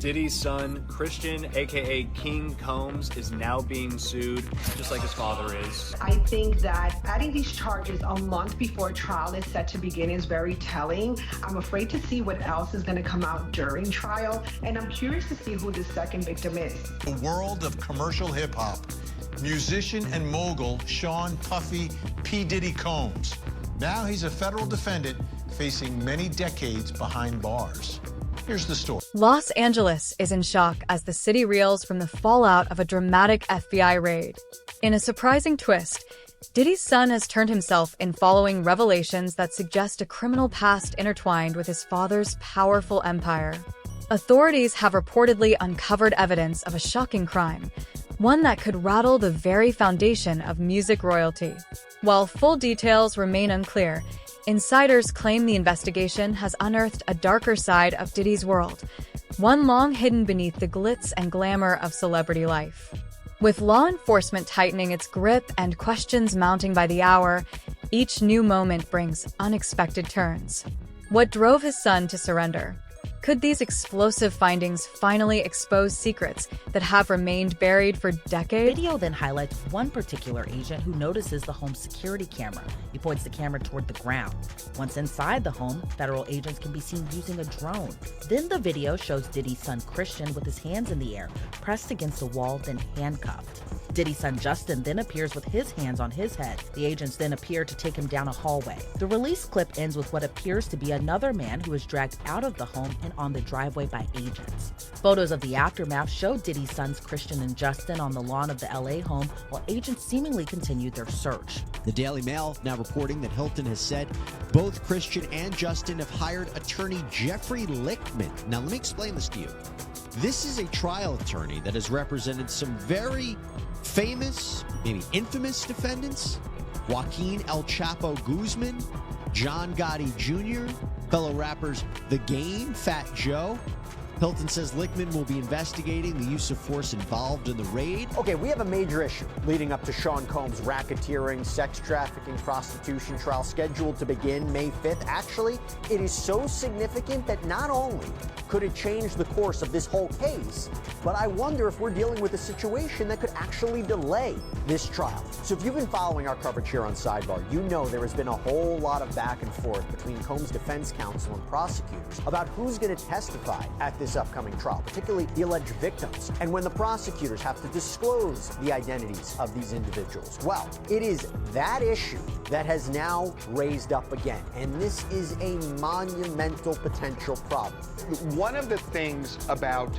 Diddy's son, Christian, aka King Combs, is now being sued, just like his father is. I think that adding these charges a month before trial is set to begin is very telling. I'm afraid to see what else is going to come out during trial, and I'm curious to see who the second victim is. The world of commercial hip-hop. Musician and mogul Sean Puffy P. Diddy Combs. Now he's a federal defendant facing many decades behind bars. Here's the story. Los Angeles is in shock as the city reels from the fallout of a dramatic FBI raid. In a surprising twist, Diddy's son has turned himself in following revelations that suggest a criminal past intertwined with his father's powerful empire. Authorities have reportedly uncovered evidence of a shocking crime, one that could rattle the very foundation of music royalty. While full details remain unclear, insiders claim the investigation has unearthed a darker side of Diddy's world, one long hidden beneath the glitz and glamour of celebrity life. With law enforcement tightening its grip and questions mounting by the hour, each new moment brings unexpected turns. What drove his son to surrender? Could these explosive findings finally expose secrets that have remained buried for decades? Video then highlights one particular agent who notices the home's security camera. He points the camera toward the ground. Once inside the home, federal agents can be seen using a drone. Then the video shows Diddy's son Christian with his hands in the air, pressed against the wall, then handcuffed. Diddy's son Justin then appears with his hands on his head. The agents then appear to take him down a hallway. The release clip ends with what appears to be another man who is dragged out of the home and on the driveway by agents. Photos of the aftermath show Diddy's sons Christian and Justin on the lawn of the LA home while agents seemingly continued their search. The Daily Mail now reporting that Hilton has said both Christian and Justin have hired attorney Jeffrey Lichtman. Now, let me explain this to you. This is a trial attorney that has represented some very famous, maybe infamous defendants. Joaquin El Chapo Guzman, John Gotti Jr., fellow rappers The Game, Fat Joe. Hilton says Lichtman will be investigating the use of force involved in the raid. Okay, we have a major issue leading up to Sean Combs' racketeering, sex trafficking, prostitution trial scheduled to begin May 5th. Actually, it is so significant that not only could it change the course of this whole case, but I wonder if we're dealing with a situation that could actually delay this trial. So if you've been following our coverage here on Sidebar, you know there has been a whole lot of back and forth between Combs' defense counsel and prosecutors about who's going to testify at this upcoming trial, particularly the alleged victims, and when the prosecutors have to disclose the identities of these individuals. Well, it is that issue that has now raised up again, and this is a monumental potential problem. One of the things about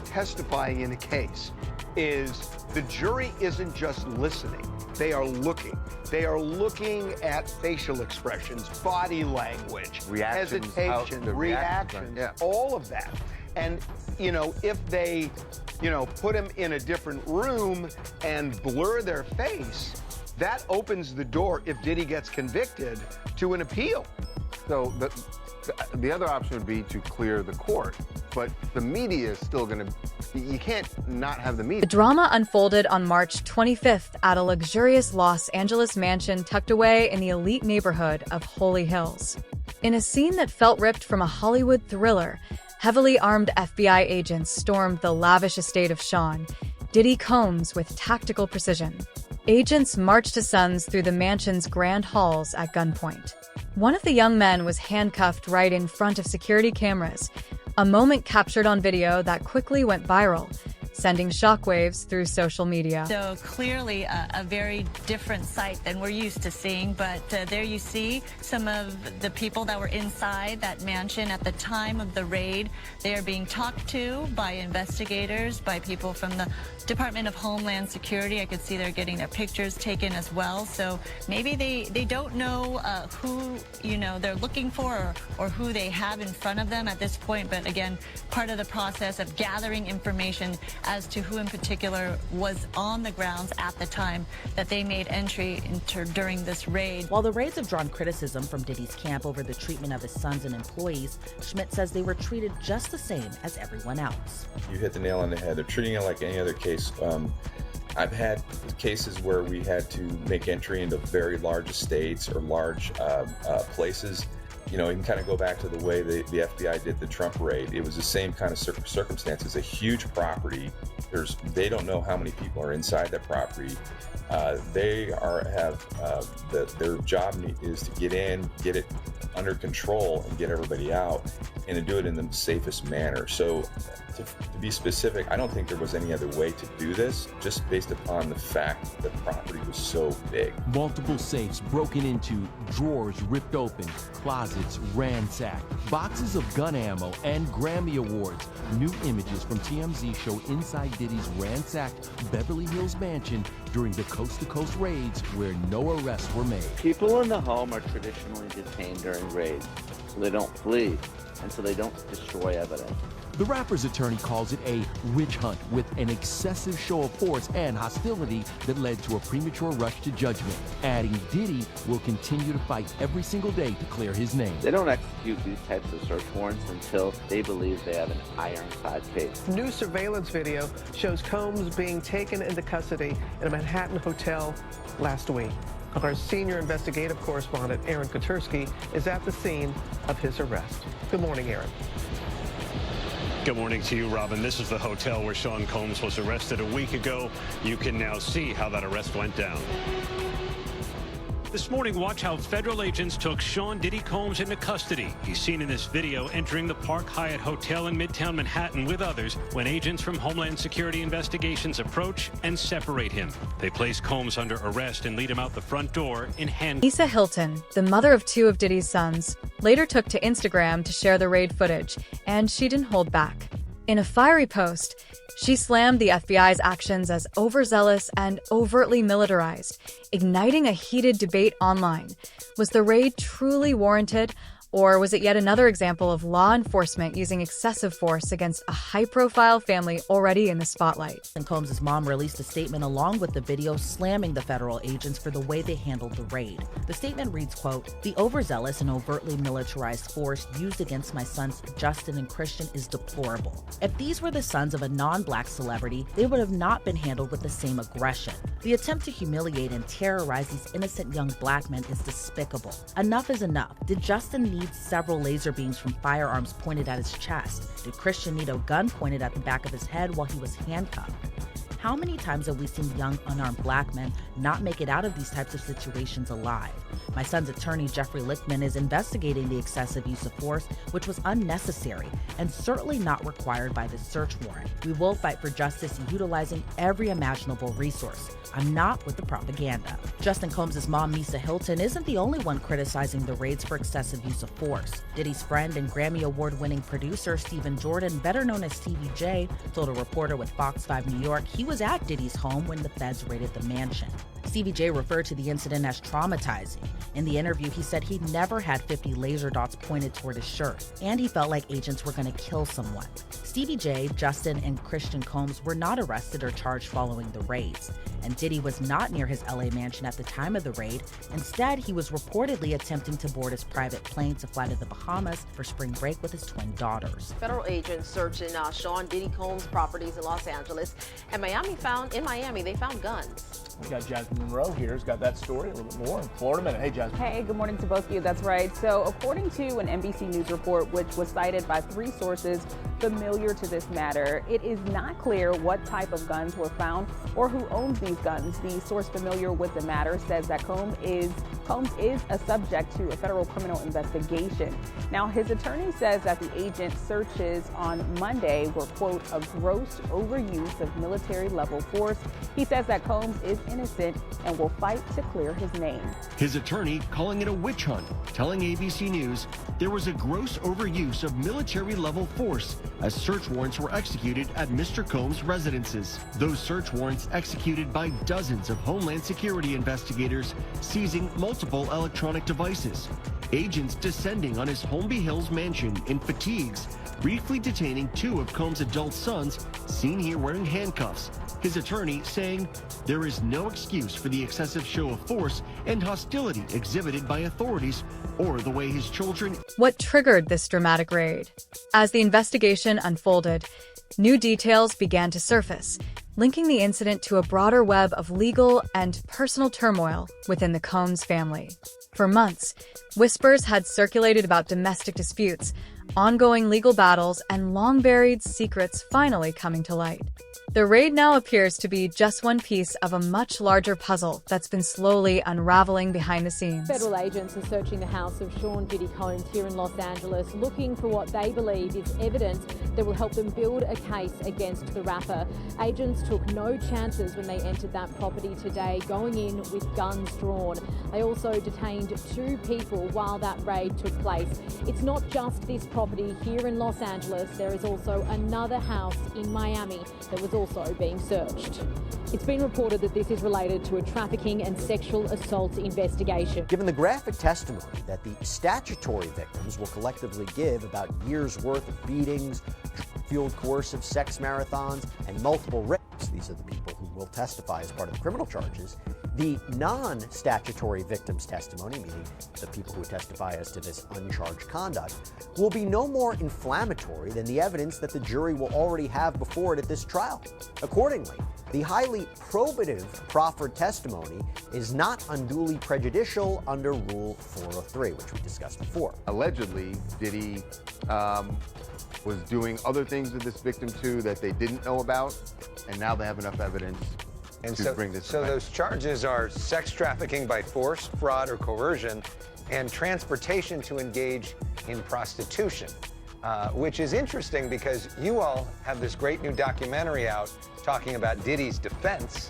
testifying in a case is the jury isn't just listening, they are looking. They are looking at facial expressions, body language, hesitation, reactions, all of that. And, you know, if they, put them in a different room and blur their face, that opens the door, if Diddy gets convicted, to an appeal. So the other option would be to clear the court, but the media is still going to, you can't not have the media. The drama unfolded on March 25th at a luxurious Los Angeles mansion tucked away in the elite neighborhood of Holy Hills. In a scene that felt ripped from a Hollywood thriller, heavily armed FBI agents stormed the lavish estate of Sean Diddy Combs with tactical precision. Agents marched his sons through the mansion's grand halls at gunpoint. One of the young men was handcuffed right in front of security cameras, a moment captured on video that quickly went viral, sending shockwaves through social media. So clearly a very different sight than we're used to seeing, but there you see some of the people that were inside that mansion at the time of the raid. They are being talked to by investigators, by people from the Department of Homeland Security. I could see they're getting their pictures taken as well. So maybe they don't know who they're looking for or who they have in front of them at this point. But again, part of the process of gathering information as to who in particular was on the grounds at the time that they made entry during this raid. While the raids have drawn criticism from Diddy's camp over the treatment of his sons and employees, Schmidt says they were treated just the same as everyone else. You hit the nail on the head. They're treating it like any other case. I've had cases where we had to make entry into very large estates or large places, you can kind of go back to the way the FBI did the Trump raid. It was the same kind of circumstances. A huge property. They don't know how many people are inside that property. Their job is to get in, get it under control, and get everybody out, and to do it in the safest manner. So, to be specific, I don't think there was any other way to do this, just based upon the fact that the property was so big. Multiple safes broken into, drawers ripped open, closets ransacked, boxes of gun ammo, and Grammy Awards. New images from TMZ show inside Diddy's ransacked Beverly Hills mansion during the coast-to-coast raids where no arrests were made. People in the home are traditionally detained during raids, so they don't flee, and so they don't destroy evidence. The rapper's attorney calls it a witch hunt with an excessive show of force and hostility that led to a premature rush to judgment, adding Diddy will continue to fight every single day to clear his name. They don't execute these types of search warrants until they believe they have an ironclad case. New surveillance video shows Combs being taken into custody in a Manhattan hotel last week. Our senior investigative correspondent, Aaron Kotursky, is at the scene of his arrest. Good morning, Aaron. Good morning to you, Robin. This is the hotel where Sean Combs was arrested a week ago. You can now see how that arrest went down. This morning, watch how federal agents took Sean Diddy Combs into custody. He's seen in this video entering the Park Hyatt Hotel in Midtown Manhattan with others when agents from Homeland Security Investigations approach and separate him. They place Combs under arrest and lead him out the front door in handcuffs. Lisa Hilton, the mother of two of Diddy's sons, later took to Instagram to share the raid footage, and she didn't hold back. In a fiery post, she slammed the FBI's actions as overzealous and overtly militarized, igniting a heated debate online. Was the raid truly warranted, or was it yet another example of law enforcement using excessive force against a high-profile family already in the spotlight? And Combs' mom released a statement along with the video slamming the federal agents for the way they handled the raid. The statement reads, quote, "The overzealous and overtly militarized force used against my sons Justin and Christian is deplorable. If these were the sons of a non-black celebrity, they would have not been handled with the same aggression. The attempt to humiliate and terrorize these innocent young black men is despicable. Enough is enough. Did Justin need several laser beams from firearms pointed at his chest? Did Christian need a gun pointed at the back of his head while he was handcuffed? How many times have we seen young, unarmed black men not make it out of these types of situations alive? My son's attorney, Jeffrey Lichtman, is investigating the excessive use of force, which was unnecessary and certainly not required by the search warrant. We will fight for justice utilizing every imaginable resource. I'm not with the propaganda." Justin Combs' mom, Lisa Hilton, isn't the only one criticizing the raids for excessive use of force. Diddy's friend and Grammy Award-winning producer Stephen Jordan, better known as Stevie J, told a reporter with Fox 5 New York he was at Diddy's home when the feds raided the mansion. Stevie J referred to the incident as traumatizing. In the interview, he said he'd never had 50 laser dots pointed toward his shirt, and he felt like agents were going to kill someone. Stevie J, Justin, and Christian Combs were not arrested or charged following the raids, and Diddy was not near his LA mansion at the time of the raid. Instead, he was reportedly attempting to board his private plane to fly to the Bahamas for spring break with his twin daughters. Federal agents searching Sean Diddy Combs' properties in Los Angeles and in Miami, they found guns. We got Jasmine Monroe here, who's got that story, a little bit more in Florida Minute. Hey, Jasmine. Hey, good morning to both of you. That's right. So according to an NBC News report, which was cited by 3 sources familiar to this matter, it is not clear what type of guns were found or who owns these guns. The source familiar with the matter says that Combs is a subject to a federal criminal investigation. Now, his attorney says that the agent searches on Monday were, quote, a gross overuse of military-level force. He says that Combs is innocent and will fight to clear his name. His attorney calling it a witch hunt, telling ABC News there was a gross overuse of military-level force as search warrants were executed at Mr. Combs' residences. Those search warrants executed by dozens of Homeland Security investigators, seizing multiple electronic devices. Agents descending on his Holmby Hills mansion in fatigues, briefly detaining 2 of Combs' adult sons, seen here wearing handcuffs. His attorney saying there is no excuse for the excessive show of force and hostility exhibited by authorities or the way his children. What triggered this dramatic raid? As the investigation unfolded, new details began to surface, linking the incident to a broader web of legal and personal turmoil within the Combs family. For months, whispers whispers had circulated about domestic disputes, ongoing legal battles, and long-buried secrets finally coming to light. The raid now appears to be just one piece of a much larger puzzle that's been slowly unraveling behind the scenes. Federal agents are searching the house of Sean Diddy Combs here in Los Angeles, looking for what they believe is evidence that will help them build a case against the rapper. Agents took no chances when they entered that property today, going in with guns drawn. They also detained 2 people while that raid took place. It's not just this property here in Los Angeles. There is also another house in Miami that was also being searched. It's been reported that this is related to a trafficking and sexual assault investigation. Given the graphic testimony that the statutory victims will collectively give about years' worth of beatings, fueled coercive sex marathons, and multiple rapes, these are the people who will testify as part of the criminal charges, the non-statutory victims' testimony, meaning the people who testify as to this uncharged conduct, will be no more inflammatory than the evidence that the jury will already have before it at this trial. Accordingly, the highly probative proffered testimony is not unduly prejudicial under Rule 403, which we discussed before. Allegedly, Diddy was doing other things with this victim too that they didn't know about, and now they have enough evidence to bring this. So those charges are sex trafficking by force, fraud, or coercion, and transportation to engage in prostitution, which is interesting because you all have this great new documentary out talking about Diddy's defense,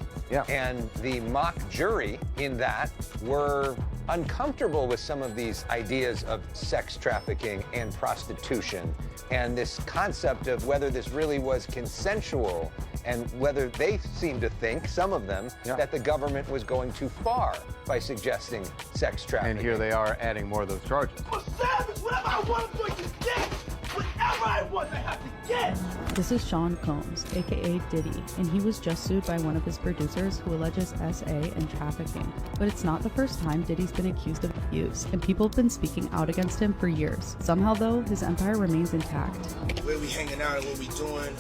and the mock jury in that were uncomfortable with some of these ideas of sex trafficking and prostitution, and this concept of whether this really was consensual, and whether they seem to think, some of them, that the government was going too far by suggesting sex trafficking. And here they are adding more of those charges. I'm a savage. Whatever I want, I'm going to get. Whatever I want, I have to get. This is Sean Combs, aka Diddy, and he was just sued by one of his producers who alleges SA and trafficking. But it's not the first time Diddy's been accused of abuse, and people have been speaking out against him for years. Somehow, though, his empire remains intact. Where we hanging out and what we doing,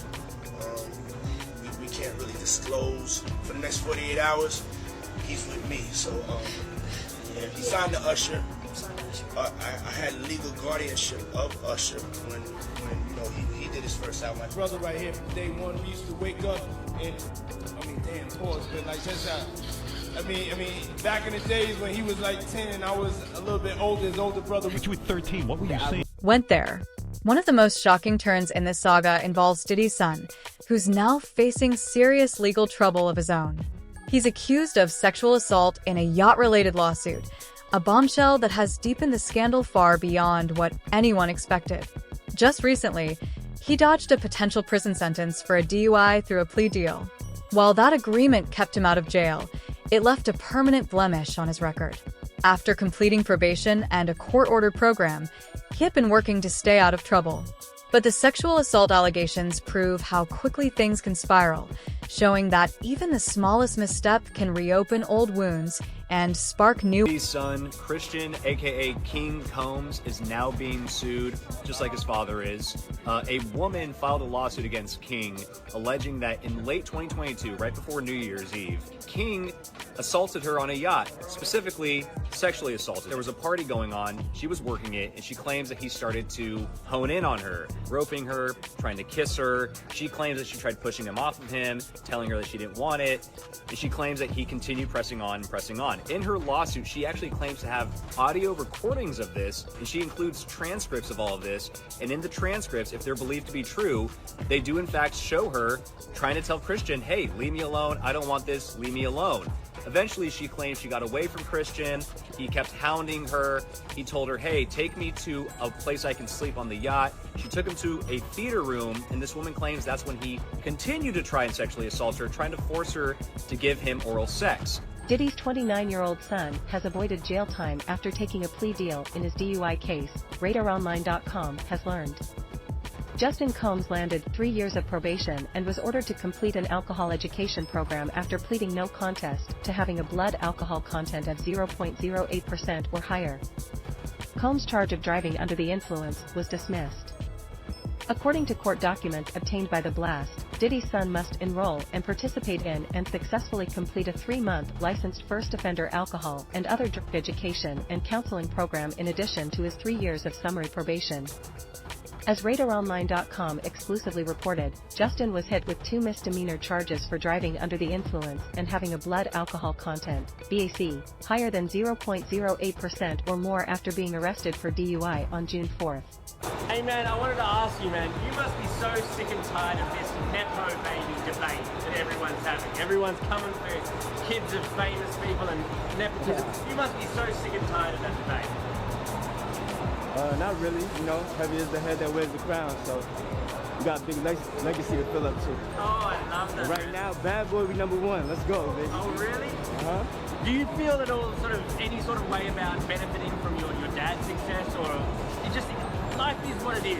we can't really disclose. For the next 48 hours, he's with me. So, he signed the Usher. I had legal guardianship of Usher when you know he did his first album. My brother right here from day one, we used to wake up and damn pause, but like that's how. I mean, back in the days when he was like 10 and I was a little bit older, his older brother. But you were 13. What were you saying? Went there. One of the most shocking turns in this saga involves Diddy's son, who's now facing serious legal trouble of his own. He's accused of sexual assault in a yacht-related lawsuit, a bombshell that has deepened the scandal far beyond what anyone expected. Just recently, he dodged a potential prison sentence for a DUI through a plea deal. While that agreement kept him out of jail, it left a permanent blemish on his record. After completing probation and a court-ordered program, he had been working to stay out of trouble. But the sexual assault allegations prove how quickly things can spiral, showing that even the smallest misstep can reopen old wounds and spark new. Diddy's son, Christian, aka King Combs, is now being sued, just like his father is. A woman filed a lawsuit against King, alleging that in late 2022, right before New Year's Eve, King assaulted her on a yacht, specifically sexually assaulted. There was a party going on, she was working it, and she claims that he started to hone in on her, groping her, trying to kiss her. She claims that she tried pushing him off of him, telling her that she didn't want it, and she claims that he continued pressing on and pressing on. In her lawsuit, she actually claims to have audio recordings of this, and she includes transcripts of all of this, and in the transcripts, if they're believed to be true, they do in fact show her trying to tell Christian, hey, leave me alone, I don't want this, leave me alone. Eventually, she claims she got away from Christian. He kept hounding her. He told her, hey, take me to a place I can sleep on the yacht. She took him to a theater room, and this woman claims that's when he continued to try and sexually assault her, trying to force her to give him oral sex. Diddy's 29-year-old son has avoided jail time after taking a plea deal in his DUI case, RadarOnline.com has learned. Justin Combs landed 3 years of probation and was ordered to complete an alcohol education program after pleading no contest to having a blood alcohol content of 0.08% or higher. Combs' charge of driving under the influence was dismissed. According to court documents obtained by The Blast, Diddy's son must enroll and participate in and successfully complete a 3-month licensed first offender alcohol and other drug education and counseling program in addition to his 3 years of summary probation. As RadarOnline.com exclusively reported, Justin was hit with 2 misdemeanor charges for driving under the influence and having a blood alcohol content, BAC, higher than 0.08% or more after being arrested for DUI on June 4th. Hey man, I wanted to ask you, man, you must be so sick and tired of this Nepo baby debate that everyone's having. Everyone's coming for kids of famous people and nepotism. You must be so sick and tired of that debate. Not really, you know, heavy is the head that wears the crown, so we got a big legacy to fill up too. Oh, I love that. Right now, bad boy, we #1. Let's go, baby. Oh, really? Uh-huh. Do you feel at all any sort of way about benefiting from your dad's success, or you just think life is what it is,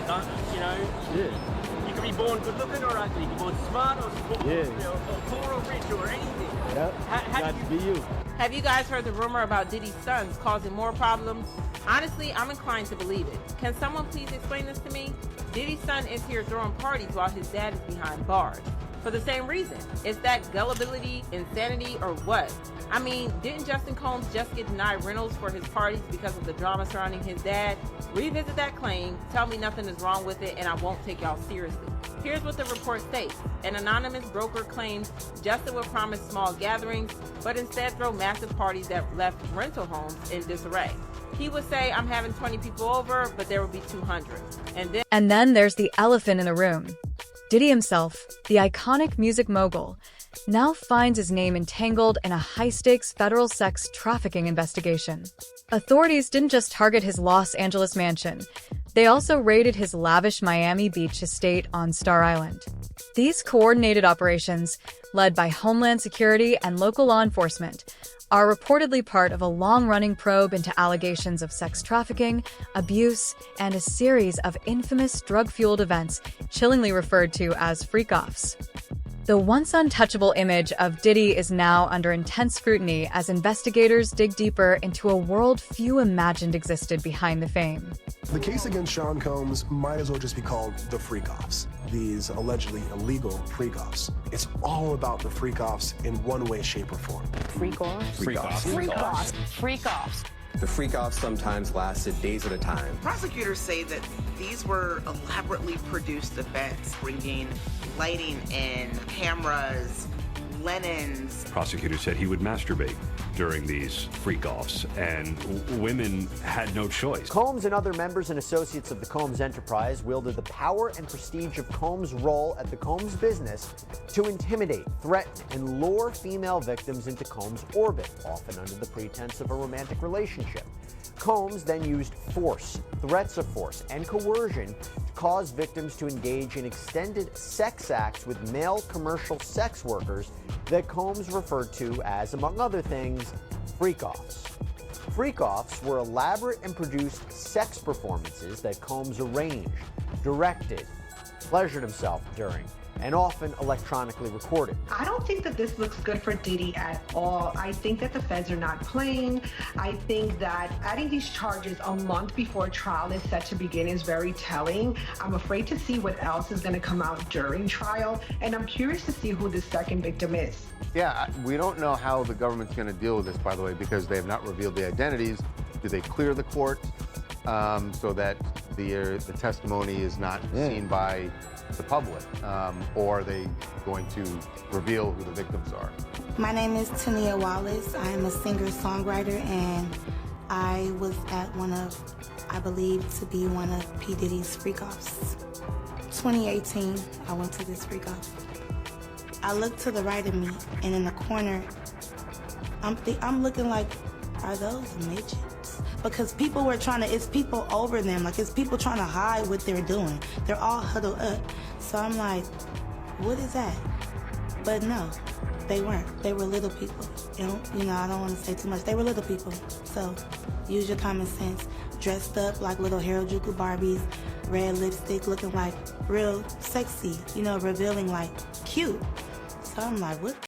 you know? Yeah. You can be born good looking or ugly, you can be born smart or poor, yeah. or poor or rich or anything. Yep, got to be you. Have you guys heard the rumor about Diddy's sons causing more problems? Honestly, I'm inclined to believe it. Can someone please explain this to me? Diddy's son is here throwing parties while his dad is behind bars. For the same reason. Is that gullibility, insanity, or what? I mean, didn't Justin Combs just get denied rentals for his parties because of the drama surrounding his dad? Revisit that claim, tell me nothing is wrong with it, and I won't take y'all seriously. Here's what the report states. An anonymous broker claims Justin would promise small gatherings, but instead throw massive parties that left rental homes in disarray. He would say, I'm having 20 people over, but there would be 200. And then there's the elephant in the room. Diddy himself, the iconic music mogul, now finds his name entangled in a high-stakes federal sex trafficking investigation. Authorities didn't just target his Los Angeles mansion. They also raided his lavish Miami Beach estate on Star Island. These coordinated operations, led by Homeland Security and local law enforcement, are reportedly part of a long-running probe into allegations of sex trafficking, abuse, and a series of infamous drug-fueled events chillingly referred to as freak-offs. The once untouchable image of Diddy is now under intense scrutiny as investigators dig deeper into a world few imagined existed behind the fame. The case against Sean Combs might as well just be called the freak-offs. These allegedly illegal freak-offs. It's all about the freak-offs in one way, shape, or form. Freak-offs? Freak-offs. Freak-offs. Freak-offs. The freak-offs sometimes lasted days at a time. Prosecutors say that these were elaborately produced events, bringing lighting in, cameras, linens. Prosecutors said he would masturbate during these freak-offs, and women had no choice. Combs and other members and associates of the Combs enterprise wielded the power and prestige of Combs' role at the Combs business to intimidate, threaten, and lure female victims into Combs' orbit, often under the pretense of a romantic relationship. Combs then used force, threats of force, and coercion to cause victims to engage in extended sex acts with male commercial sex workers that Combs referred to as, among other things, freak-offs. Freak-offs were elaborate and produced sex performances that Combs arranged, directed, pleasured himself during, and often electronically recorded. I don't think that this looks good for Diddy at all. I think that the feds are not playing. I think that adding these charges a month before trial is set to begin is very telling. I'm afraid to see what else is going to come out during trial, and I'm curious to see who the second victim is. Yeah, we don't know how the government's going to deal with this, by the way, because they have not revealed the identities. Do they clear the court so that the testimony is not seen by the public, or are they going to reveal who the victims are? My name is Tania Wallace. I am a singer-songwriter, and I was at I believe to be one of P. Diddy's freak-offs. 2018, I went to this freak-off. I looked to the right of me, and in the corner, I'm looking like, are those midgets? Because people were it's people over them, like it's people trying to hide what they're doing. They're all huddled up. So I'm like, what is that? But no, they weren't. They were little people. You know, I don't want to say too much. They were little people. So use your common sense. Dressed up like little Harajuku Barbies, red lipstick, looking like real sexy, you know, revealing like cute. So I'm like, what